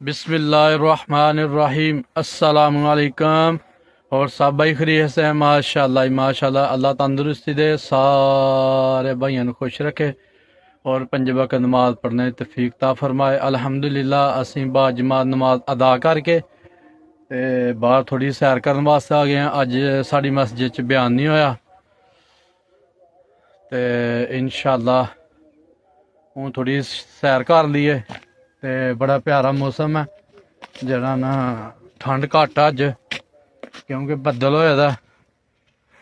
बिस्मिल्लाहिर्रहमानिर्रहीम अस्सलामुअलैकुम। और सब भाई खरीद से हैं माशाल्लाह माशाल्लाह। अल्लाह तंदुरुस्ती दे, सारे भाइयों को खुश रखे और पंज वक्त नमाज पढ़ने की तौफीक ता फरमाए। अल्हम्दुलिल्लाह असीं बाजमात नमाज अदा करके ते बाहर थोड़ी सैर करने वास्ते आ गए हैं। अज साड़ी मस्जिद च बयान नहीं होया ते इंशाअल्लाह हूँ थोड़ी सैर कर लीए ते बड़ा प्यारा मौसम है जरा ना, ठंड घट अज क्योंकि बदल होए दा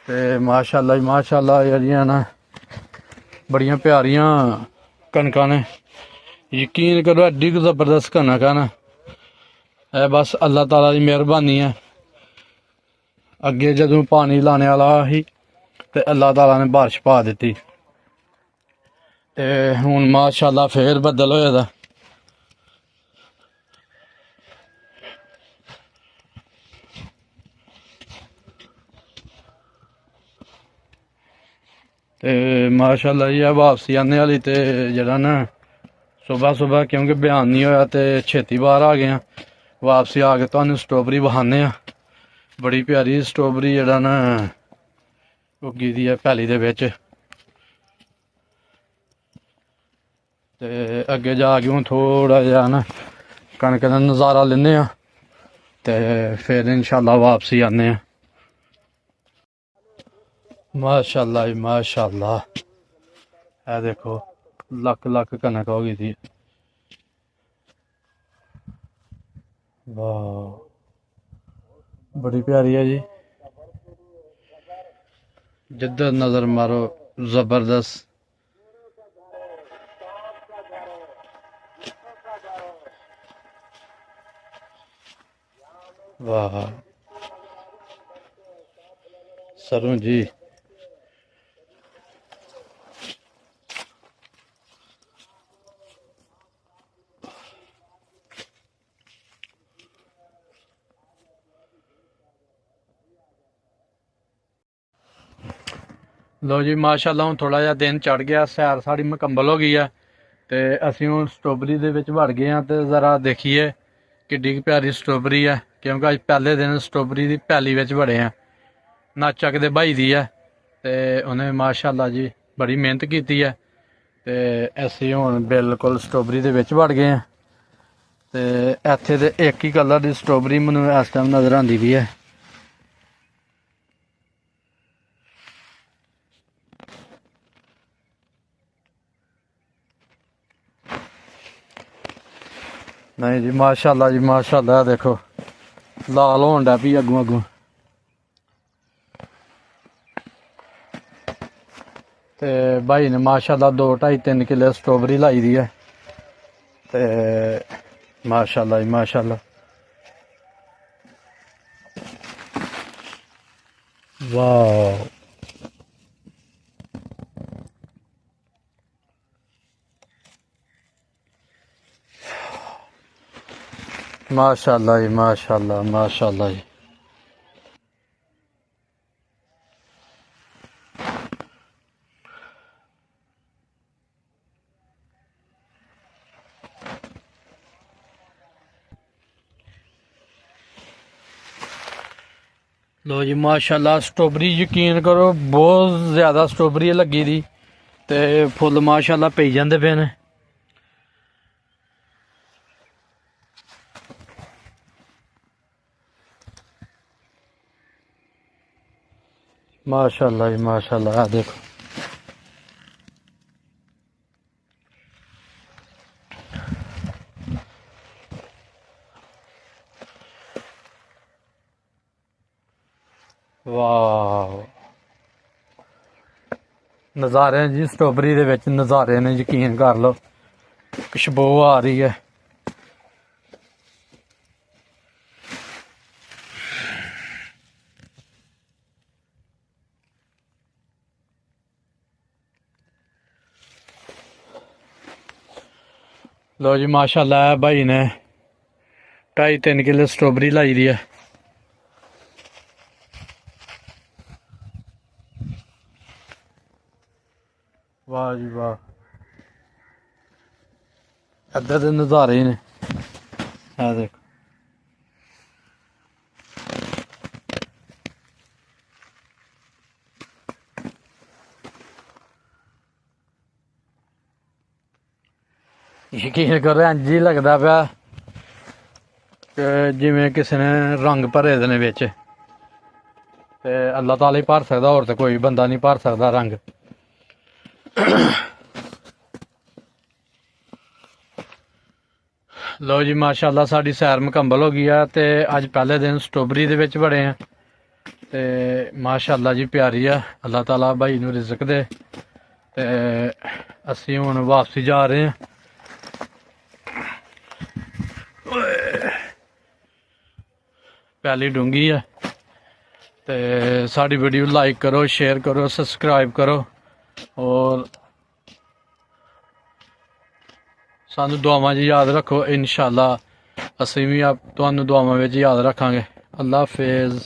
ते माशाल्लाह माशाल्लाह जेह्ड़ियां ना बड़ियां प्यारियां कनकां ने। यकीन करो एड्डी जबरदस्त कनक है ना, है बस अल्लाह ताला की मेहरबानी है। अगे जदों पानी लाने वाला ही ते अल्लाह ताला ने बारिश पा दी ते हुण माशाल्लाह फिर बदल होए दा। ते माशाल्लाह ये वापसी आने वाली ते जरा ना सुबह सुबह क्योंकि बयान नहीं होया ते छेती बाहर आ गए। वापसी आके तुहानू स्ट्रॉबेरी बखाने। बड़ी प्यारी स्ट्रॉबेरी जरा ना उगी दी है पैली दे विच ते अगे जाके हूँ थोड़ा जहा ना कनक का नज़ारा लेने ते फिर इंशाल्लाह वापसी आने। माशाल्लाह जी माशाल्लाह, है देखो लक लक कनक हो गई थी। वाह बड़ी प्यारी है जी, जिधर नजर मारो जबरदस्त। वाह सरों जी, लो जी माशाल्लाह हूँ थोड़ा जहा दिन चढ़ गया, सैर साड़ी मुकम्मल हो गई है ते असीं हूँ स्ट्रॉबेरी दे विच वड़ गए हैं। तो ज़रा देखिए किड्डी प्यारी स्ट्रॉबेरी है क्योंकि अज पहले दिन स्ट्रॉबेरी की पैली विच बड़े हैं। नाचक दे भाई दी है ते उन्हें माशाल्लाह जी बड़ी मेहनत की है ते असीं हुण बिल्कुल स्ट्रॉबेरी दे विच वड़ गए हैं। ते इत्थे ते एक ही कलर की स्ट्रॉबेरी मैनूं इस टाइम नज़र आंदी भी है। नहीं जी माशाल्लाह जी माशाल्लाह, देखो लाल होन डै पई अगों अगों ते भाई ने माशाल्लाह 2-2.5-3 किलो स्ट्रॉबेरी लाई दी है ते माशाल्लाह जी माशाल्लाह। वाह माशाल्लाह जी माशाल्लाह माशाल्लाह जी। लो जी माशाल्लाह स्ट्रॉबेरी यकीन करो बहुत ज़्यादा स्ट्रॉबेरी लगी दी ते फुल माशाल्लाह पई जांदे पे ने। माशाल्लाह जी माशाल्लाह, देखो वाह नज़ारे जी स्ट्रॉबेरी दे विच नज़ारे ने, यकीन कर लो खुशबू आ रही है। लो जी माशाल्लाह भाई ने 2.5-3 किलो स्ट्रॉबेरी लाई दी है। वाह जी वाह, इधर दे नज़ारे ने, ਆ ਦੇਖੋ ਯਕੀਨ ਕਰੋ ਇੰਝ ਹੀ ਲੱਗਦਾ ਪਿਆ ਕਿ ਜਿਵੇਂ ਕਿਸੇ ਨੇ ਰੰਗ ਭਰੇ ਦੇ ਨੇ ਵਿੱਚ, ਤੇ ਅੱਲਾਹ ਤਾਲਾ ਹੀ ਭਰ ਸਕਦਾ, ਹੋਰ ਤੇ ਕੋਈ ਬੰਦਾ ਨਹੀਂ ਭਰ ਸਕਦਾ ਰੰਗ। ਲਓ ਜੀ ਮਾਸ਼ਾਅੱਲਾ ਸਾਡੀ ਸੈਰ ਮੁਕੰਮਲ ਹੋ ਗਈ ਆ, ਤੇ ਅੱਜ ਪਹਿਲੇ ਦਿਨ ਸਟ੍ਰਾਬੇਰੀ ਦੇ ਵਿੱਚ ਵੜੇ ਆ, ਤੇ ਮਾਸ਼ਾਅੱਲਾ ਜੀ ਪਿਆਰੀ ਆ। ਅੱਲਾਹ ਤਾਲਾ ਭਾਈ ਨੂੰ ਰਿਜ਼ਕ ਦੇ, ਤੇ ਅਸੀਂ ਹੁਣ ਵਾਪਸੀ ਜਾ ਰਹੇ ਹਾਂ। ਪਹਿਲੀ ਡੂੰਗੀ ਆ, ਤੇ ਸਾਡੀ ਵੀਡੀਓ ਲਾਈਕ ਕਰੋ, ਸ਼ੇਅਰ ਕਰੋ, ਸਬਸਕ੍ਰਾਈਬ ਕਰੋ, ਔਰ ਸਾਨੂੰ ਦੁਆਵਾਂ 'ਚ ਯਾਦ ਰੱਖੋ। ਇਨਸ਼ਾਅੱਲਾ ਅਸੀਂ ਵੀ ਤੁਹਾਨੂੰ ਦੁਆਵਾਂ ਵਿੱਚ ਯਾਦ ਰੱਖਾਂਗੇ। ਅੱਲਾ ਹਾਫਿਜ਼।